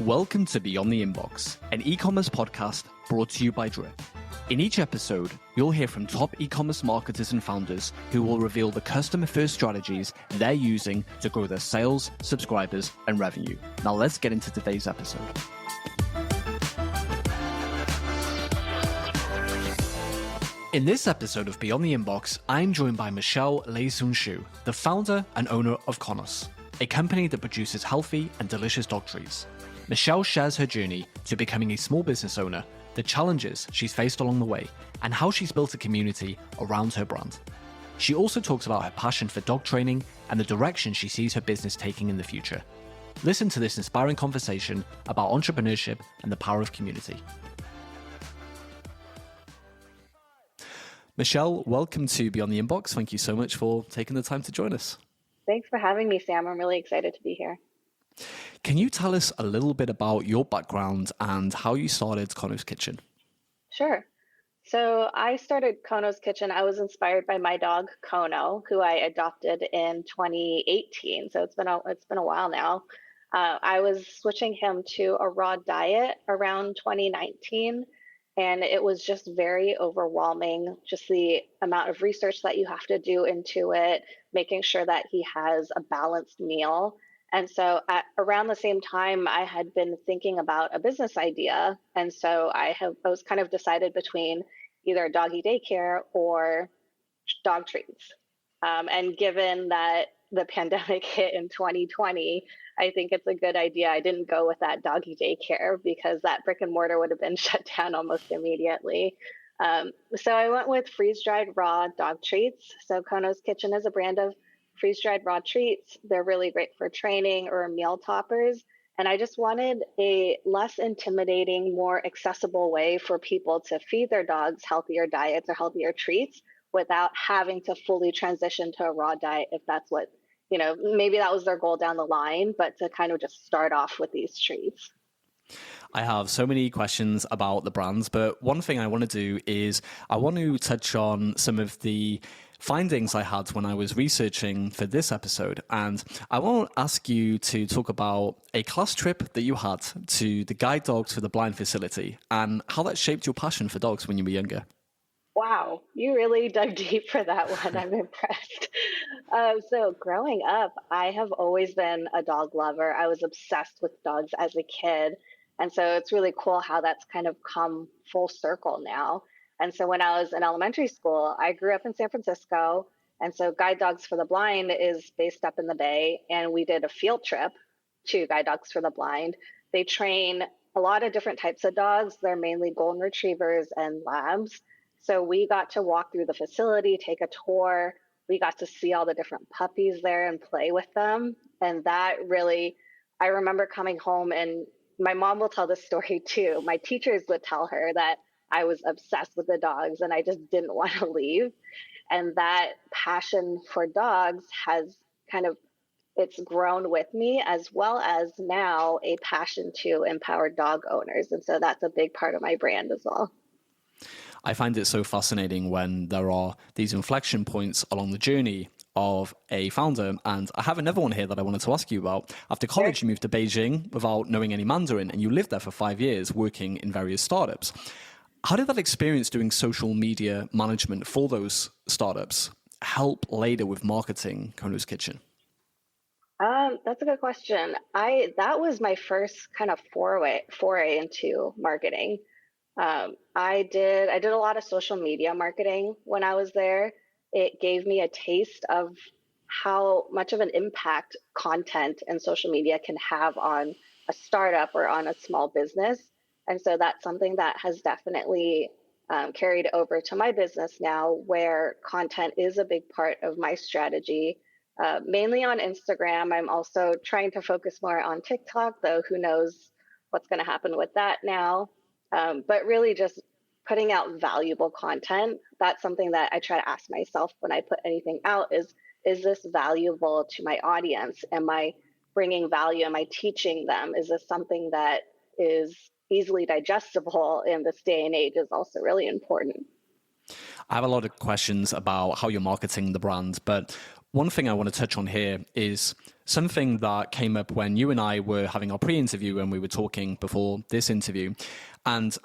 Welcome to Beyond the Inbox, an e-commerce podcast brought to you by Drip. In each episode, you'll hear from top e-commerce marketers and founders who will reveal the customer-first strategies they're using to grow their sales, subscribers, and revenue. Now let's get into today's episode. In this episode of Beyond the Inbox, I'm joined by Michelle Lai-Saun Chu, the founder and owner of Konos, a company that produces healthy and delicious dog treats. Michelle shares her journey to becoming a small business owner, the challenges she's faced along the way, and how she's built a community around her brand. She also talks about her passion for dog training and the direction she sees her business taking in the future. Listen to this inspiring conversation about entrepreneurship and the power of community. Michelle, welcome to Beyond the Inbox. Thank you so much for taking the time to join us. Thanks for having me, Sam. I'm really excited to be here. Can you tell us a little bit about your background and how you started Konos Kitchen? Sure. So I started Konos Kitchen. I was inspired by my dog, Kono, who I adopted in 2018. So it's been a while now. I was switching him to a raw diet around 2019. And it was just very overwhelming, just the amount of research that you have to do into it, making sure that he has a balanced meal. And so around the same time, I had been thinking about a business idea. And so I was kind of decided between either doggy daycare or dog treats. And given that the pandemic hit in 2020, I think it's a good idea. I didn't go with that doggy daycare because that brick and mortar would have been shut down almost immediately. So I went with freeze-dried raw dog treats. So Konos Kitchen is a brand of freeze-dried raw treats. They're really great for training or meal toppers. And I just wanted a less intimidating, more accessible way for people to feed their dogs healthier diets or healthier treats without having to fully transition to a raw diet if that's what, maybe that was their goal down the line, but to kind of just start off with these treats. I have so many questions about the brands, but one thing I want to do is I want to touch on some of the findings I had when I was researching for this episode. And I want to ask you to talk about a class trip that you had to the Guide Dogs for the Blind facility and how that shaped your passion for dogs when you were younger. Wow, you really dug deep for that one. I'm impressed. So growing up, I have always been a dog lover. I was obsessed with dogs as a kid. And so it's really cool how that's kind of come full circle now. And so when I was in elementary school, I grew up in San Francisco. And so Guide Dogs for the Blind is based up in the Bay. And we did a field trip to Guide Dogs for the Blind. They train a lot of different types of dogs. They're mainly golden retrievers and labs. So we got to walk through the facility, take a tour. We got to see all the different puppies there and play with them. And that really, I remember coming home, and my mom will tell this story too. My teachers would tell her that I was obsessed with the dogs and I just didn't want to leave. And that passion for dogs has it's grown with me, as well as now a passion to empower dog owners. And so that's a big part of my brand as well. I find it so fascinating when there are these inflection points along the journey of a founder. And I have another one here that I wanted to ask you about. After college, you moved to Beijing without knowing any Mandarin, and you lived there for 5 years working in various startups. How did that experience doing social media management for those startups help later with marketing Konos Kitchen? That's a good question. That was my first kind of foray into marketing. I did a lot of social media marketing when I was there. It gave me a taste of how much of an impact content and social media can have on a startup or on a small business. And so that's something that has definitely carried over to my business now, where content is a big part of my strategy, mainly on Instagram. I'm also trying to focus more on TikTok, though who knows what's going to happen with that now. But really just putting out valuable content. That's something that I try to ask myself when I put anything out is this valuable to my audience? Am I bringing value? Am I teaching them? Is this something that is easily digestible in this day and age is also really important. I have a lot of questions about how you're marketing the brand, but One thing I want to touch on here is something that came up when you and I were having our pre-interview and we were talking before this interview. And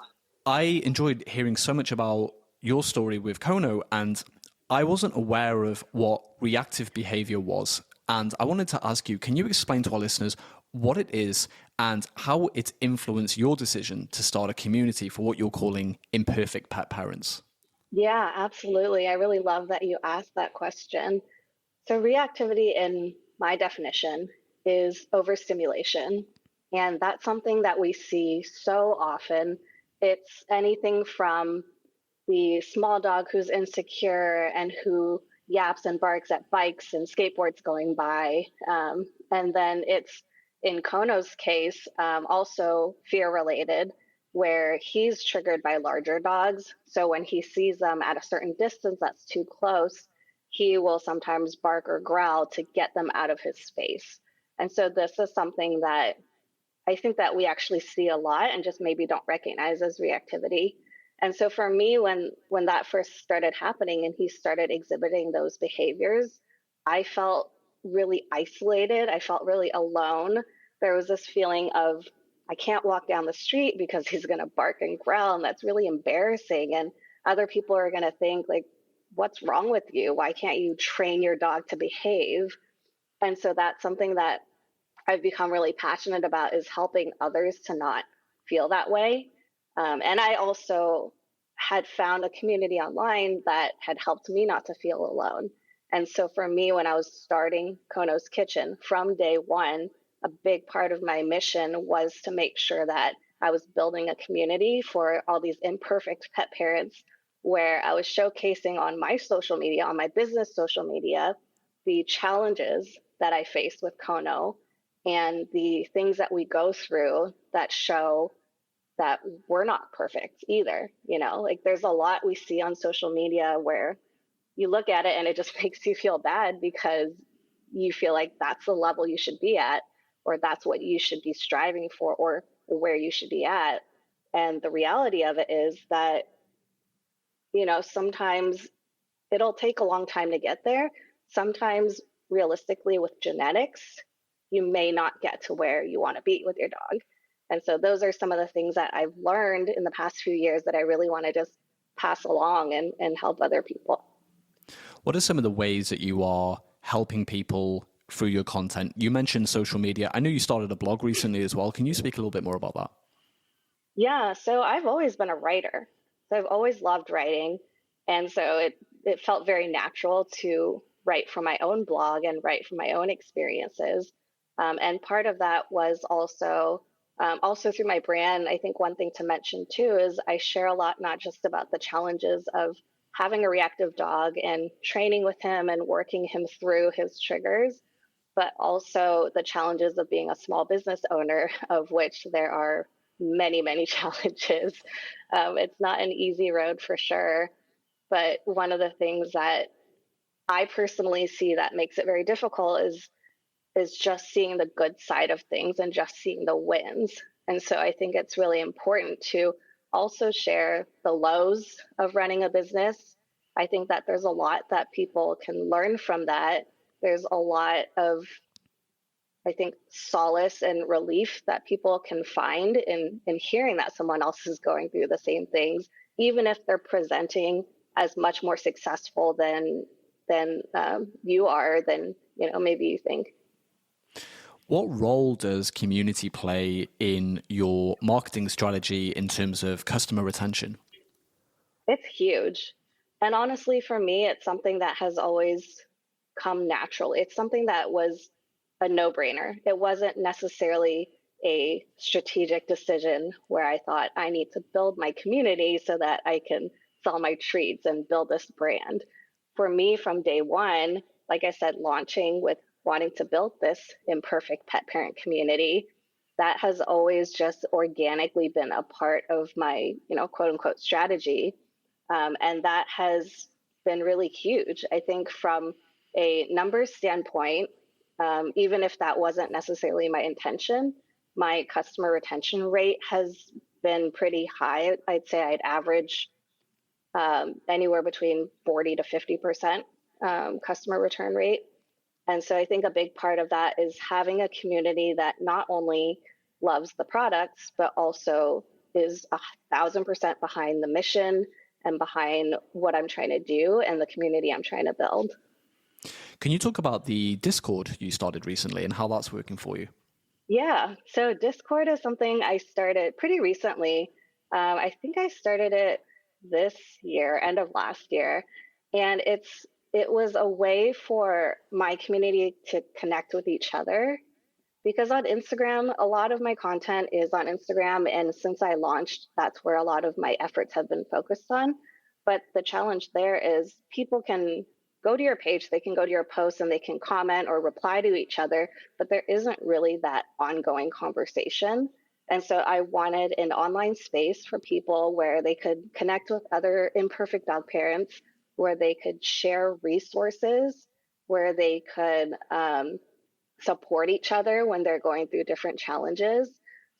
I enjoyed hearing so much about your story with Kono, and I wasn't aware of what reactive behavior was. And I wanted to ask you, can you explain to our listeners what it is and how it influenced your decision to start a community for what you're calling imperfect pet parents? Yeah, absolutely. I really love that you asked that question. So, reactivity, in my definition, is overstimulation. And that's something that we see so often. It's anything from the small dog who's insecure and who yaps and barks at bikes and skateboards going by. And then it's, in Kono's case, also fear related, where he's triggered by larger dogs. So when he sees them at a certain distance that's too close, he will sometimes bark or growl to get them out of his space. And so this is something that I think that we actually see a lot and just maybe don't recognize as reactivity. And so for me, when that first started happening and he started exhibiting those behaviors, I felt really isolated. I felt really alone. There was this feeling of I can't walk down the street because he's going to bark and growl, and that's really embarrassing. And other people are going to think like, "What's wrong with you? Why can't you train your dog to behave?" And so that's something that I've become really passionate about, is helping others to not feel that way. And I also had found a community online that had helped me not to feel alone. And so for me, when I was starting Kono's Kitchen from day one, a big part of my mission was to make sure that I was building a community for all these imperfect pet parents, where I was showcasing on my social media, on my business social media, the challenges that I faced with Kono and the things that we go through that show that we're not perfect either. Like there's a lot we see on social media where you look at it and it just makes you feel bad because you feel like that's the level you should be at, or that's what you should be striving for, or where you should be at. And the reality of it is that, sometimes it'll take a long time to get there. Sometimes, realistically, with genetics, you may not get to where you want to be with your dog. And so those are some of the things that I've learned in the past few years that I really want to just pass along and help other people. What are some of the ways that you are helping people through your content? You mentioned social media. I know you started a blog recently as well. Can you speak a little bit more about that? Yeah, so I've always been a writer. So I've always loved writing. And so it felt very natural to write for my own blog and write from my own experiences. And part of that was also through my brand. I think one thing to mention too is I share a lot, not just about the challenges of having a reactive dog and training with him and working him through his triggers, but also the challenges of being a small business owner, of which there are many, many challenges. It's not an easy road for sure. But one of the things that I personally see that makes it very difficult is just seeing the good side of things and just seeing the wins. And so I think it's really important to also share the lows of running a business. I think that there's a lot that people can learn from that. There's a lot of, I think, solace and relief that people can find in hearing that someone else is going through the same things, even if they're presenting as much more successful than you are, than maybe you think. What role does community play in your marketing strategy in terms of customer retention? It's huge. And honestly, for me, it's something that has always come naturally. It's something that was a no brainer. It wasn't necessarily a strategic decision where I thought I need to build my community so that I can sell my treats and build this brand. For me, from day one, like I said, launching with wanting to build this imperfect pet parent community, that has always just organically been a part of my, quote unquote strategy. And that has been really huge. I think from a numbers standpoint, even if that wasn't necessarily my intention, my customer retention rate has been pretty high. I'd say I'd average anywhere between 40 to 50% customer return rate. And so I think a big part of that is having a community that not only loves the products, but also is 1,000% behind the mission and behind what I'm trying to do and the community I'm trying to build. Can you talk about the Discord you started recently and how that's working for you? Yeah, so Discord is something I started pretty recently. I think I started it this year, end of last year, and it was a way for my community to connect with each other because on Instagram, a lot of my content is on Instagram, and since I launched, that's where a lot of my efforts have been focused on. But the challenge there is people can go to your page, they can go to your posts and they can comment or reply to each other, but there isn't really that ongoing conversation. And so I wanted an online space for people where they could connect with other imperfect dog parents, where they could share resources, where they could support each other when they're going through different challenges.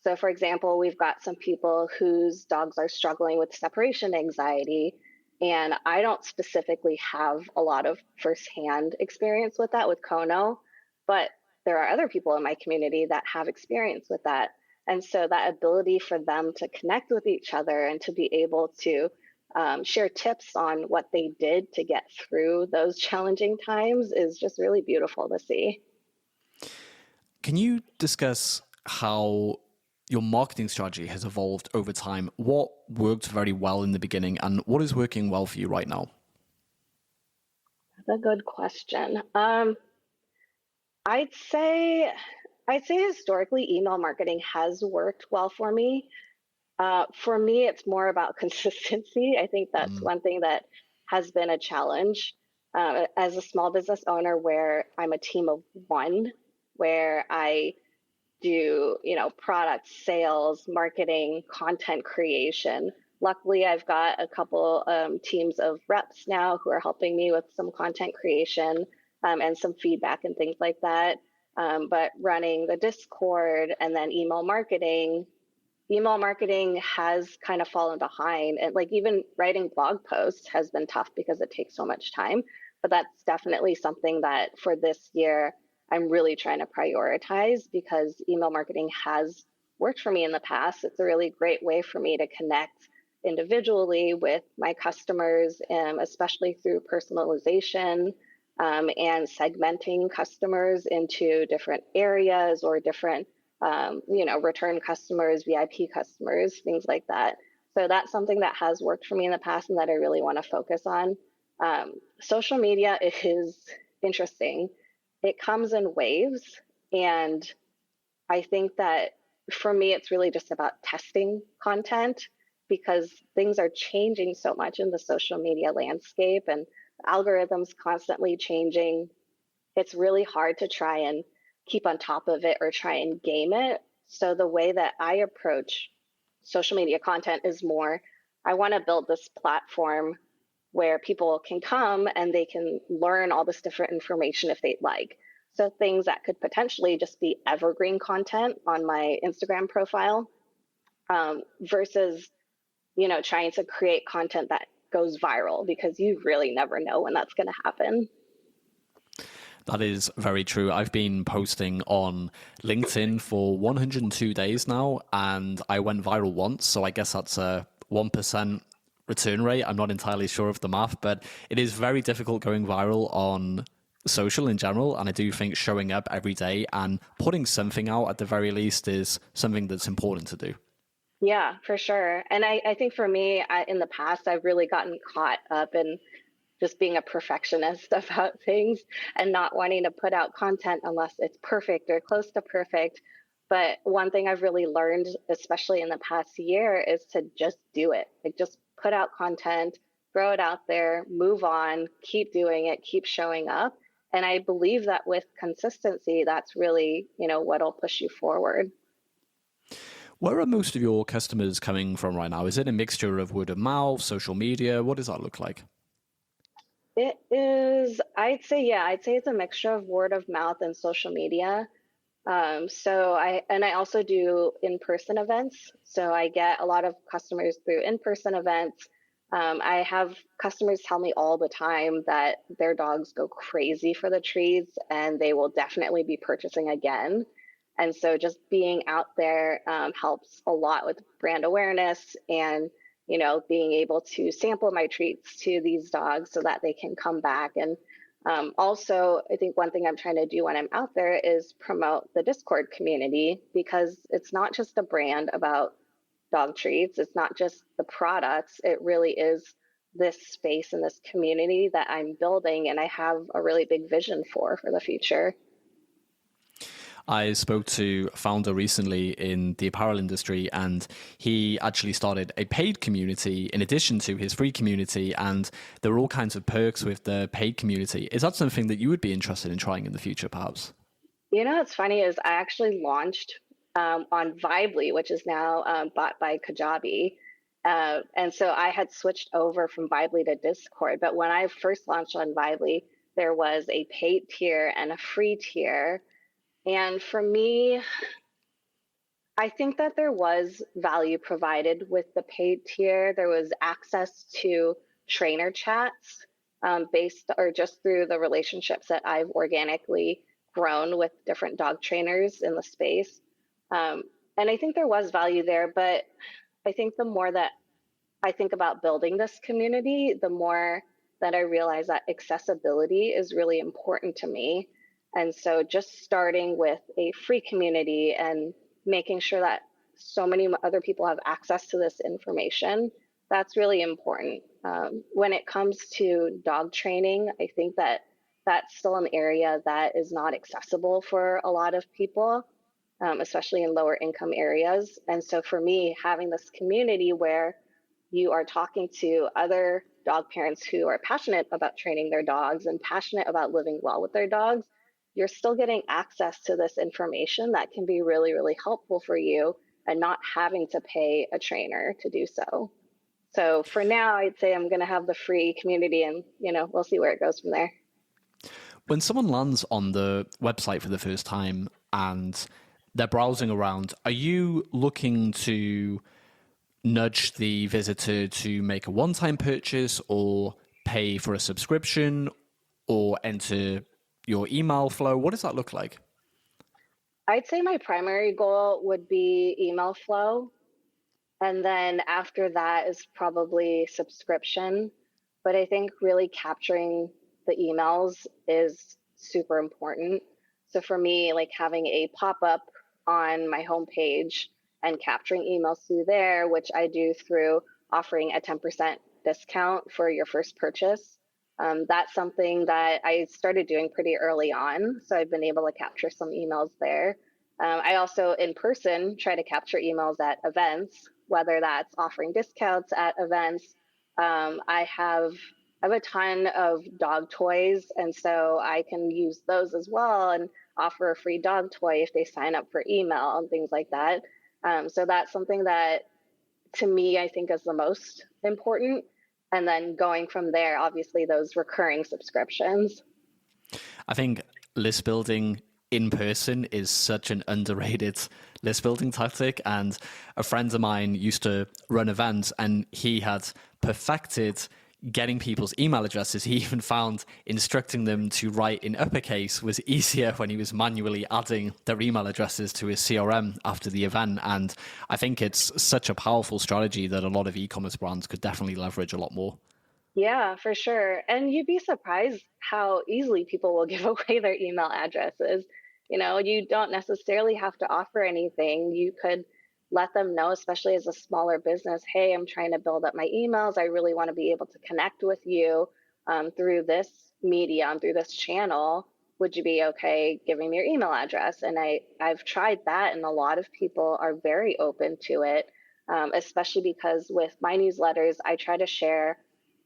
So, for example, we've got some people whose dogs are struggling with separation anxiety, and I don't specifically have a lot of firsthand experience with that with Kono, but there are other people in my community that have experience with that. And so that ability for them to connect with each other and to be able to share tips on what they did to get through those challenging times is just really beautiful to see. Can you discuss how your marketing strategy has evolved over time? What worked very well in the beginning and what is working well for you right now? That's a good question. I'd say I'd say historically email marketing has worked well for me, it's more about consistency. I think that's Mm. one thing that has been a challenge as a small business owner, where I'm a team of one, where I do, product sales, marketing, content creation. Luckily, I've got a couple teams of reps now who are helping me with some content creation and some feedback and things like that. But running the Discord and then email marketing has kind of fallen behind. And like even writing blog posts has been tough because it takes so much time. But that's definitely something that for this year, I'm really trying to prioritize because email marketing has worked for me in the past. It's a really great way for me to connect individually with my customers, especially through personalization and segmenting customers into different areas or different, return customers, VIP customers, things like that. So that's something that has worked for me in the past and that I really want to focus on. Social media is interesting. It comes in waves. And I think that for me, it's really just about testing content because things are changing so much in the social media landscape and algorithms constantly changing. It's really hard to try and keep on top of it or try and game it. So the way that I approach social media content is more, I want to build this platform where people can come and they can learn all this different information if they'd like. So things that could potentially just be evergreen content on my Instagram profile versus, trying to create content that goes viral because you really never know when that's going to happen. That is very true. I've been posting on LinkedIn for 102 days now, and I went viral once. So I guess that's a 1% return rate. I'm not entirely sure of the math, but it is very difficult going viral on social in general. And I do think showing up every day and putting something out at the very least is something that's important to do. Yeah, for sure. And I think for me, in the past, I've really gotten caught up in just being a perfectionist about things and not wanting to put out content unless it's perfect or close to perfect. But one thing I've really learned, especially in the past year, is to just do it. Like just put out content, throw it out there, move on, keep doing it, keep showing up. And I believe that with consistency, that's really, what'll push you forward. Where are most of your customers coming from right now? Is it a mixture of word of mouth, social media? What does that look like? It is, I'd say it's a mixture of word of mouth and social media. I also do in-person events. So I get a lot of customers through in-person events. I have customers tell me all the time that their dogs go crazy for the treats and they will definitely be purchasing again. And so just being out there helps a lot with brand awareness and, being able to sample my treats to these dogs so that they can come back. And also, I think one thing I'm trying to do when I'm out there is promote the Discord community, because it's not just a brand about dog treats. It's not just the products. It really is this space and this community that I'm building, and I have a really big vision for the future. I spoke to a founder recently in the apparel industry, and he actually started a paid community in addition to his free community, and there are all kinds of perks with the paid community. Is that something that you would be interested in trying in the future, perhaps? What's funny is I actually launched on Vibely, which is now bought by Kajabi. And so I had switched over from Vibely to Discord. But when I first launched on Vibely, there was a paid tier and a free tier. And for me, I think that there was value provided with the paid tier. There was access to trainer chats based or just through the relationships that I've organically grown with different dog trainers in the space. And I think there was value there, but I think the more that I think about building this community, the more that I realize that accessibility is really important to me. And so just starting with a free community and making sure that so many other people have access to this information, that's really important. When it comes to dog training, I think that that's still an area that is not accessible for a lot of people, especially in lower income areas. And so for me, having this community where you are talking to other dog parents who are passionate about training their dogs and passionate about living well with their dogs, you're still getting access to this information that can be really, really helpful for you and not having to pay a trainer to do so. So for now, I'd say I'm going to have the free community and, we'll see where it goes from there. When someone lands on the website for the first time and they're browsing around, are you looking to nudge the visitor to make a one-time purchase or pay for a subscription or enter your email flow? What does that look like? I'd say my primary goal would be email flow. And then after that is probably subscription. But I think really capturing the emails is super important. So for me, like having a pop-up on my homepage and capturing emails through there, which I do through offering a 10% discount for your first purchase. That's something that I started doing pretty early on. So I've been able to capture some emails there. I also, in person, try to capture emails at events, whether that's offering discounts at events. I have a ton of dog toys, and so I can use those as well and offer a free dog toy if they sign up for email and things like that. So that's something that, to me, I think is the most important. And then going from there, obviously, those recurring subscriptions. I think list building in person is such an underrated list building tactic. And a friend of mine used to run events and he had perfected getting people's email addresses. He even found instructing them to write in uppercase was easier when he was manually adding their email addresses to his CRM after the event. And I think it's such a powerful strategy that a lot of e-commerce brands could definitely leverage a lot more. Yeah, for sure. And you'd be surprised how easily people will give away their email addresses. You don't necessarily have to offer anything. You could let them know, especially as a smaller business, hey, I'm trying to build up my emails. I really want to be able to connect with you through this medium, through this channel. Would you be okay giving me your email address? And I've tried that, and a lot of people are very open to it, especially because with my newsletters, I try to share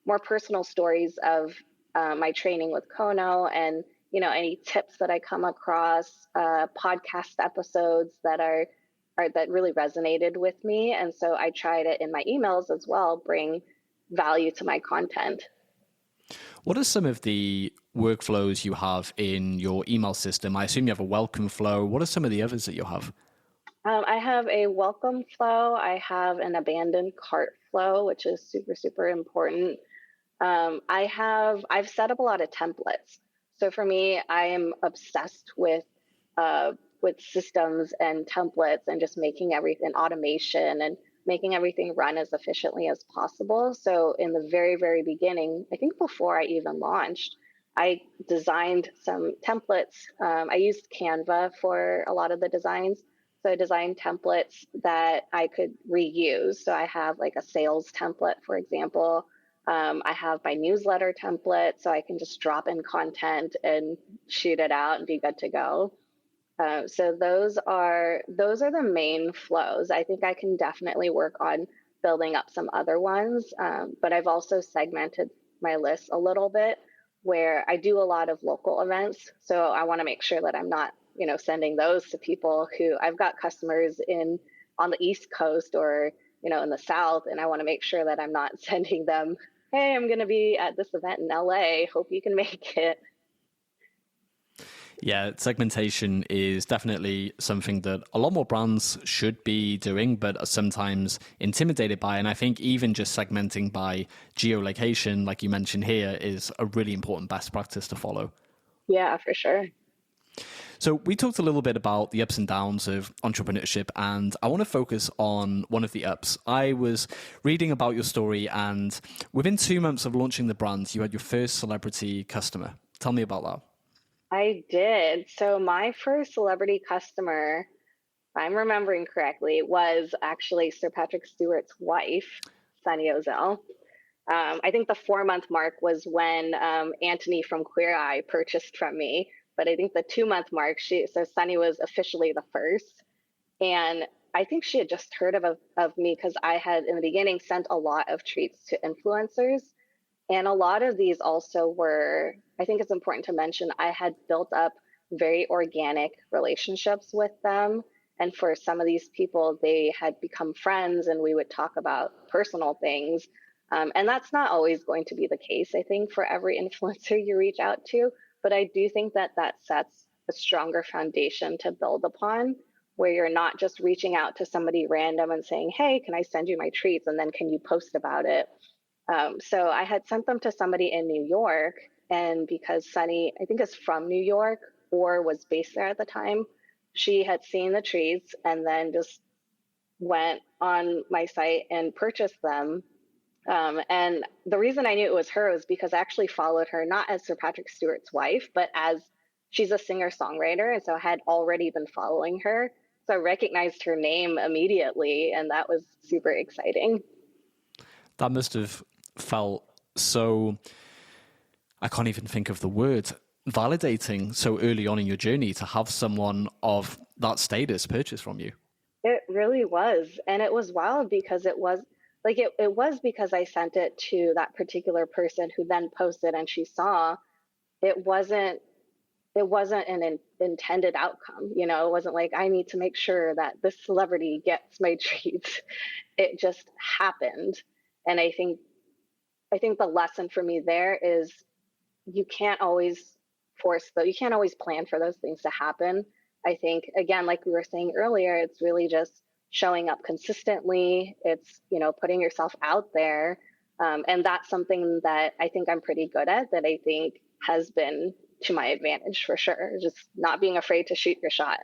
more personal stories of my training with Kono and any tips that I come across, podcast episodes that that really resonated with me. And so I try to, in my emails as well, bring value to my content. What are some of the workflows you have in your email system? I assume you have a welcome flow. What are some of the others that you have? I have a welcome flow. I have an abandoned cart flow, which is super, super important. I've set up a lot of templates. So for me, I am obsessed with systems and templates and just making everything automation and making everything run as efficiently as possible. So in the very, very beginning, I think before I even launched, I designed some templates. I used Canva for a lot of the designs. So I designed templates that I could reuse. So I have like a sales template, for example. I have my newsletter template, so I can just drop in content and shoot it out and be good to go. So those are the main flows. I think I can definitely work on building up some other ones, but I've also segmented my list a little bit where I do a lot of local events. So I want to make sure that I'm not, sending those to people who I've got customers in on the East Coast or, in the South, and I want to make sure that I'm not sending them, hey, I'm going to be at this event in LA. Hope you can make it. Yeah, segmentation is definitely something that a lot more brands should be doing, but are sometimes intimidated by. And I think even just segmenting by geolocation, like you mentioned here, is a really important best practice to follow. Yeah, for sure. So we talked a little bit about the ups and downs of entrepreneurship, and I want to focus on one of the ups. I was reading about your story, and within 2 months of launching the brand, you had your first celebrity customer. Tell me about that. I did. So my first celebrity customer, if I'm remembering correctly, was actually Sir Patrick Stewart's wife, Sunny Ozell. I think the 4 month mark was when Anthony from Queer Eye purchased from me. But I think the 2 month mark, so Sunny was officially the first. And I think she had just heard of me because I had in the beginning sent a lot of treats to influencers. And a lot of these also were, I think it's important to mention, I had built up very organic relationships with them. And for some of these people, they had become friends and we would talk about personal things. And that's not always going to be the case, I think, for every influencer you reach out to. But I do think that that sets a stronger foundation to build upon, where you're not just reaching out to somebody random and saying, hey, can I send you my treats? And then can you post about it? So I had sent them to somebody in New York. And because Sunny, I think, is from New York or was based there at the time, she had seen the treats and then just went on my site and purchased them. And the reason I knew it was her was because I actually followed her, not as Sir Patrick Stewart's wife, but as she's a singer-songwriter. And so I had already been following her. So I recognized her name immediately. And that was super exciting. That must have felt so, I can't even think of the word, validating so early on in your journey to have someone of that status purchase from you. It really was. And it was wild because it was like, it was because I sent it to that particular person who then posted and she saw it wasn't an intended outcome. It wasn't like I need to make sure that this celebrity gets my treats. It just happened. And I think the lesson for me there is you can't always you can't always plan for those things to happen. I think, again, like we were saying earlier, it's really just showing up consistently. It's, putting yourself out there. And that's something that I think I'm pretty good at, that I think has been to my advantage for sure. Just not being afraid to shoot your shot.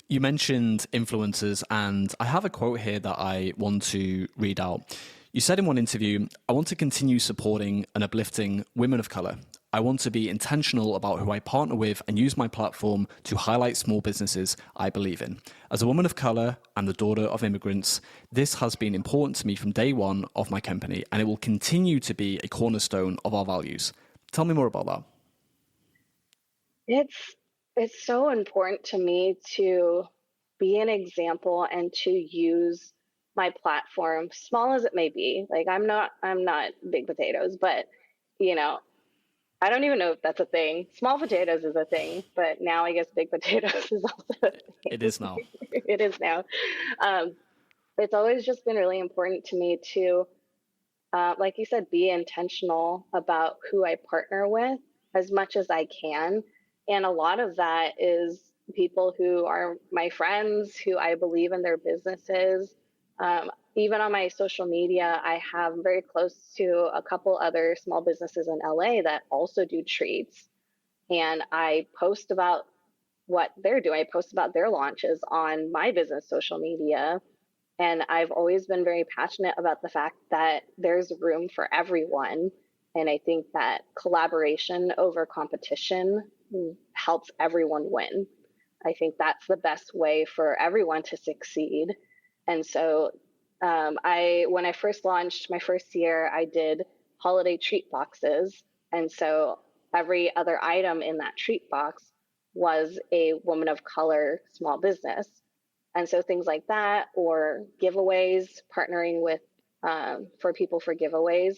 You mentioned influencers, and I have a quote here that I want to read out. You said in one interview, I want to continue supporting and uplifting women of color. I want to be intentional about who I partner with and use my platform to highlight small businesses I believe in. As a woman of color and the daughter of immigrants, this has been important to me from day one of my company, and it will continue to be a cornerstone of our values. Tell me more about that. It's so important to me to be an example and to use my platform, small as it may be. Like I'm not big potatoes, but I don't even know if that's a thing. Small potatoes is a thing, but now I guess big potatoes is also a thing. It is now. It is now. It's always just been really important to me to, like you said, be intentional about who I partner with as much as I can. And a lot of that is people who are my friends, who I believe in their businesses. even on my social media, I have very close to a couple other small businesses in LA that also do treats. And I post about what they're doing. I post about their launches on my business social media. And I've always been very passionate about the fact that there's room for everyone. And I think that collaboration over competition helps everyone win. I think that's the best way for everyone to succeed. And so when I first launched my first year, I did holiday treat boxes. And so every other item in that treat box was a woman of color small business. And so things like that, or giveaways, partnering with for people for giveaways.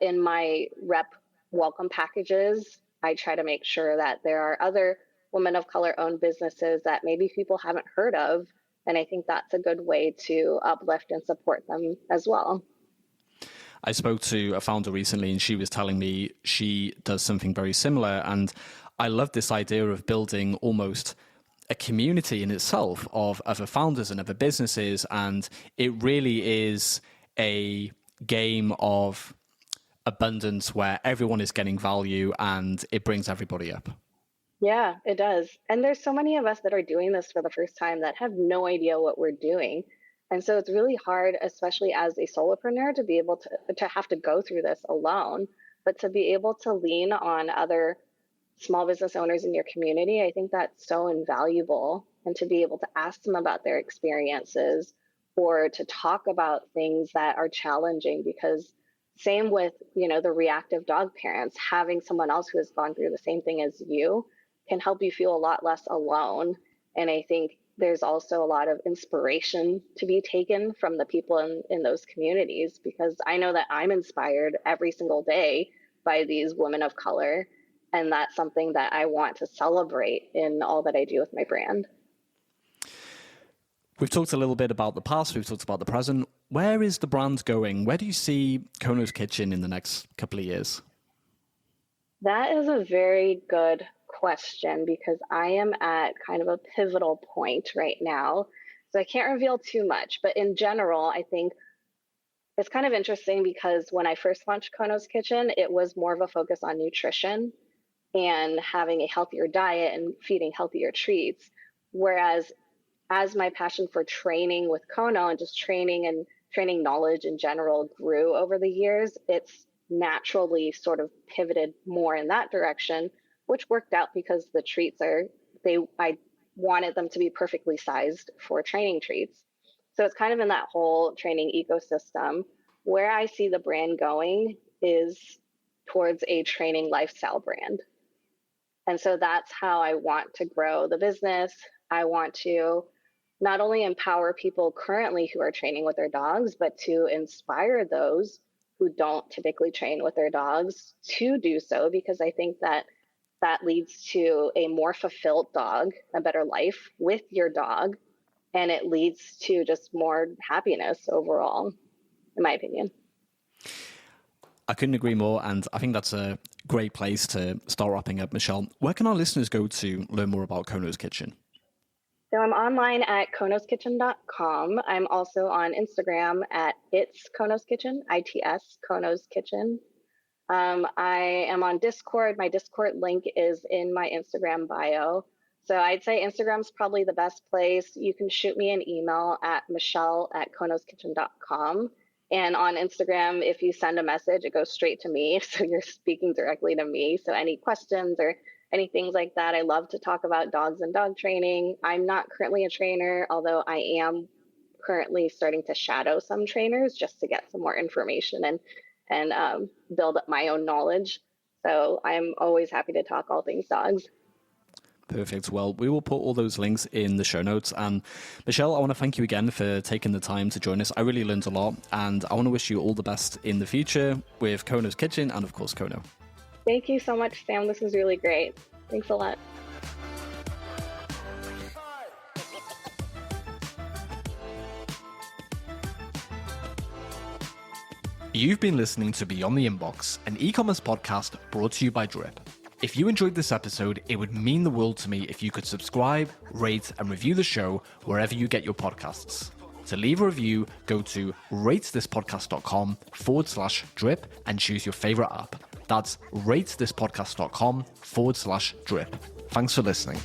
In my rep welcome packages, I try to make sure that there are other women of color owned businesses that maybe people haven't heard of. And I think that's a good way to uplift and support them as well. I spoke to a founder recently and she was telling me she does something very similar. And I love this idea of building almost a community in itself of other founders and other businesses. And it really is a game of abundance where everyone is getting value and it brings everybody up. Yeah, it does. And there's so many of us that are doing this for the first time that have no idea what we're doing. And so it's really hard, especially as a solopreneur, to be able to have to go through this alone, but to be able to lean on other small business owners in your community, I think that's so invaluable. And to be able to ask them about their experiences or to talk about things that are challenging, because same with, the reactive dog parents, having someone else who has gone through the same thing as you can help you feel a lot less alone. And I think there's also a lot of inspiration to be taken from the people in those communities, because I know that I'm inspired every single day by these women of color. And that's something that I want to celebrate in all that I do with my brand. We've talked a little bit about the past. We've talked about the present. Where is the brand going? Where do you see Kono's Kitchen in the next couple of years? That is a very good question, because I am at kind of a pivotal point right now. So I can't reveal too much, but in general, I think it's kind of interesting because when I first launched Kono's Kitchen, it was more of a focus on nutrition and having a healthier diet and feeding healthier treats. Whereas as my passion for training with Kono and just training knowledge in general grew over the years, it's naturally sort of pivoted more in that direction, which worked out because the treats I wanted them to be perfectly sized for training treats. So it's kind of in that whole training ecosystem. Where I see the brand going is towards a training lifestyle brand. And so that's how I want to grow the business. I want to not only empower people currently who are training with their dogs, but to inspire those who don't typically train with their dogs to do so, because I think that leads to a more fulfilled dog, a better life with your dog, and it leads to just more happiness overall, in my opinion. I couldn't agree more, and I think that's a great place to start wrapping up. Michelle, where can our listeners go to learn more about Kono's Kitchen? So I'm online at konoskitchen.com. I'm also on Instagram at It's Kono's Kitchen, ITS Kono's Kitchen. I am on Discord. My Discord link is in my Instagram bio. So I'd say Instagram's probably the best place. You can shoot me an email at michelle@konoskitchen.com. And on Instagram, if you send a message, it goes straight to me. So you're speaking directly to me. So any questions or any things like that, I love to talk about dogs and dog training. I'm not currently a trainer, although I am currently starting to shadow some trainers just to get some more information and build up my own knowledge. So I'm always happy to talk all things dogs. Perfect. Well, we will put all those links in the show notes. And Michelle, I want to thank you again for taking the time to join us. I really learned a lot, and I want to wish you all the best in the future with Kono's Kitchen and, of course, Kono. Thank you so much, Sam. This was really great. Thanks a lot. You've been listening to Beyond the Inbox, an e-commerce podcast brought to you by Drip. If you enjoyed this episode, it would mean the world to me if you could subscribe, rate, and review the show wherever you get your podcasts. To leave a review, go to ratethispodcast.com/drip and choose your favorite app. That's ratethispodcast.com/drip. Thanks for listening.